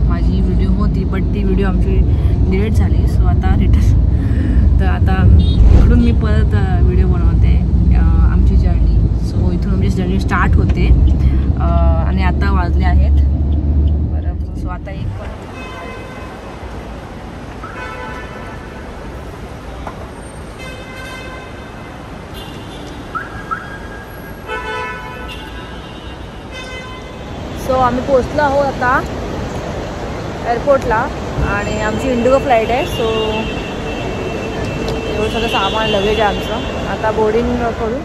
माझी व्हिडिओ होती, बट ती व्हिडिओ आमची डिलीट झाली. सो आता रिटर्न, तर आता इकडून मी परत व्हिडिओ बनवते आमची जर्नी. सो इथून आमची जर्नी स्टार्ट होते आणि आता वाजले आहेत बरं. सो आता एक सो आम्ही पोचलो आहोत आता एअरपोर्टला आणि आमची इंडिगो फ्लाईट आहे. सो एवढं सगळं सामान लगेज आहे आमचं. आता बोर्डिंग करू.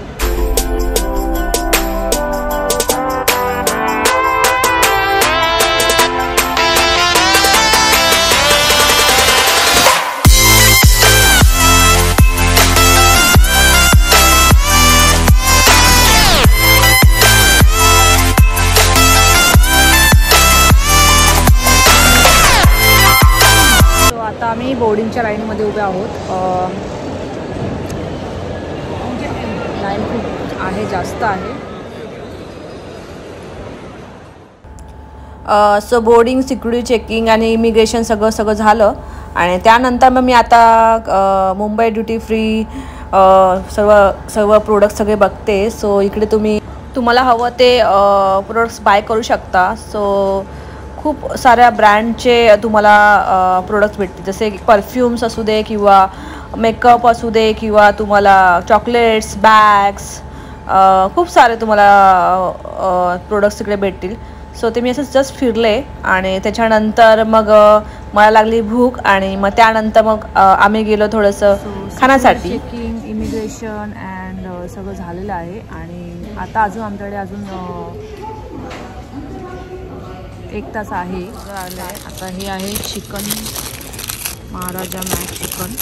आम्ही बोर्डिंगच्या लाईनमध्ये उभे आहोत. लाईन खूप आहे, जास्त आहे. सो बोर्डिंग, सिक्युरिटी चेकिंग आणि इमिग्रेशन सगळं झालं आणि त्यानंतर मग मी आता मुंबई ड्युटी फ्री सर्व प्रोडक्ट सगळे बघते. सो इकडे तुम्हाला हवं ते प्रोडक्ट्स बाय करू शकता. सो खूप साऱ्या ब्रँडचे तुम्हाला प्रोडक्ट्स भेटतील, जसे परफ्यूम्स असू दे किंवा मेकअप असू दे किंवा तुम्हाला चॉकलेट्स, बॅग्स, खूप सारे तुम्हाला प्रोडक्ट्स तिकडे भेटतील. सो ते मी असं जस्ट फिरले आणि त्याच्यानंतर मग मला लागली भूक आणि मग त्यानंतर मग आम्ही गेलो थोडंसं खाण्यासाठी. चेकिंग, इमिग्रेशन अँड सगळं झालेलं आहे आणि आता आमच्याकडे एक तास आहे. आता हे आहे चिकन, महाराजा मॅक चिकन.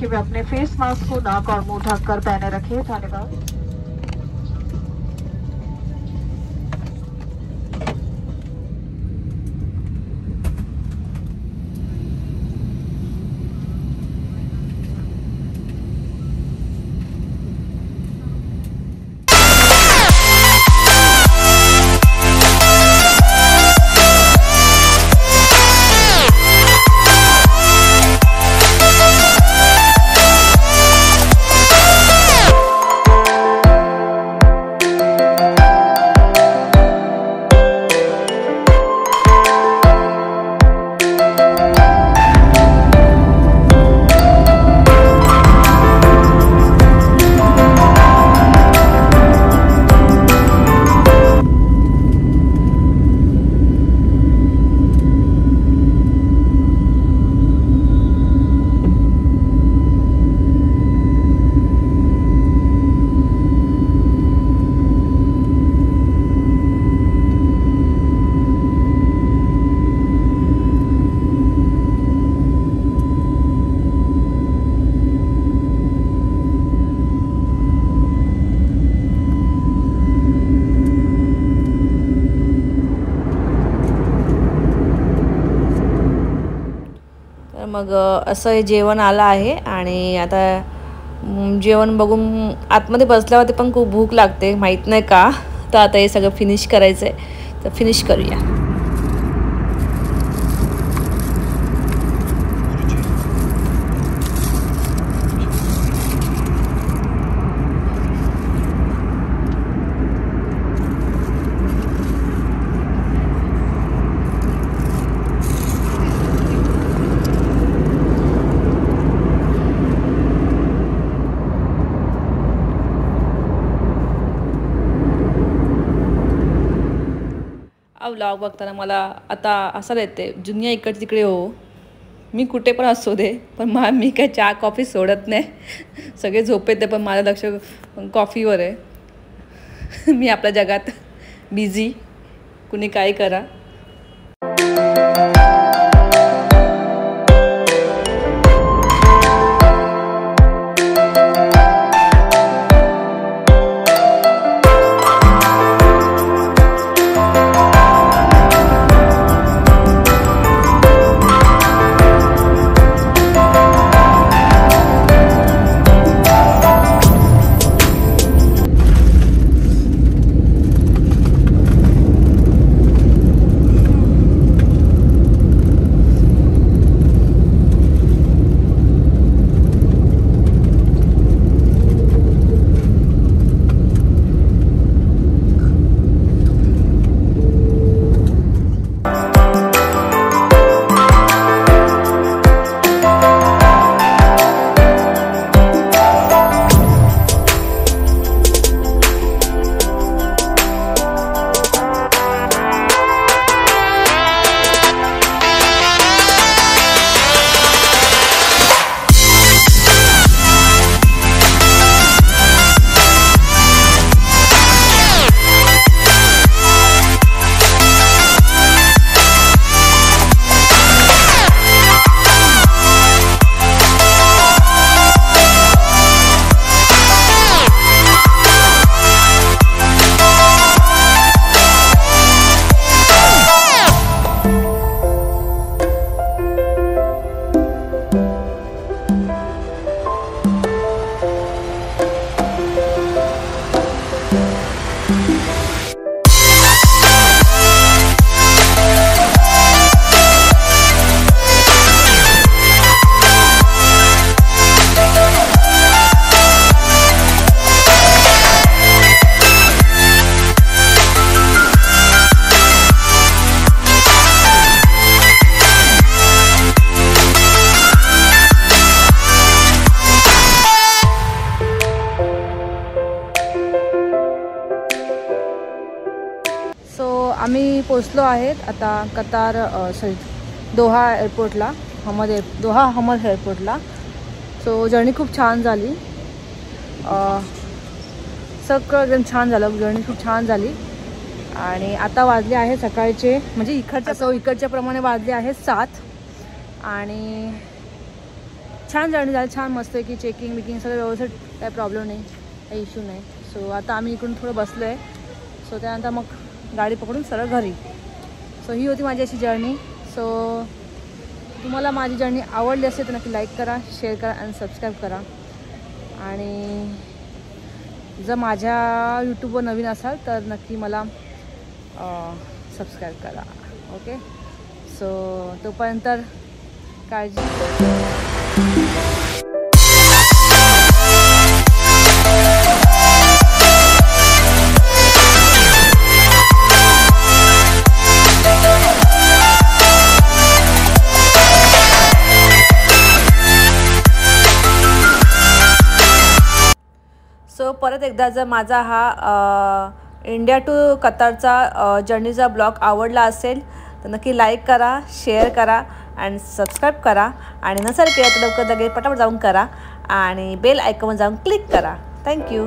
अपने फेस मास्क को नाक और मुंह ढककर पहने रखें. धन्यवाद. मग असं हे जेवण आलं आहे आणि आता जेवण बघून आतमध्ये बसल्यावरती पण खूप भूक लागते, माहीत नाही का. तर आता हे सगळं फिनिश करायचं आहे, तर फिनिश करूया. व्लॉग बघताना मला आता असं येते दुनिया इकडे तिकडे हो. मी कुठे पण असू दे पण मी काय चहा कॉफी सोडत नाही. सगळे झोपेत पण माझं लक्ष कॉफीवर आहे. मी आपल्या जगात बिझी, कुणी काय करा. आम्ही पोचलो आहेत आता कतार दोहा एअरपोर्टला, दोहा हमद एअरपोर्टला. सो जर्नी खूप छान झाली, सगळं एकदम छान झालं, जर्नी खूप छान झाली. आणि आता वाजले आहे सकाळचे, म्हणजे इकडच्या प्रमाणे वाजले आहेत 7. आणि छान जर्नी झाली, छान मस्त आहे की चेकिंग बिकिंग सगळं व्यवस्थित, काही प्रॉब्लेम नाही, काही इश्यू नाही. सो आता आम्ही इकडून थोडं बसलो आहे. सो त्यानंतर मग गाडी पकडून सरळ घरी. सो ही होती माझी अशी जर्नी. सो तुम्हाला माझी जर्नी आवडली असेल तर नक्की लाईक करा, शेअर करा आणि सबस्क्राईब करा. आणि जर माझ्या यूट्यूबवर नवीन असाल तर नक्की मला सबस्क्राईब करा. ओके, सो तोपर्यंत काळजी. सो परत एकदा जर माझा हा इंडिया टू कतारचा जर्नीचा ब्लॉग आवडला असेल तर नक्की लाईक करा, शेअर करा आणि सबस्क्राईब करा. आणि नसेल केलं तर लवकर लगेच पटापट जाऊन करा आणि बेल आयकॉनवर जाऊन क्लिक करा. थँक्यू.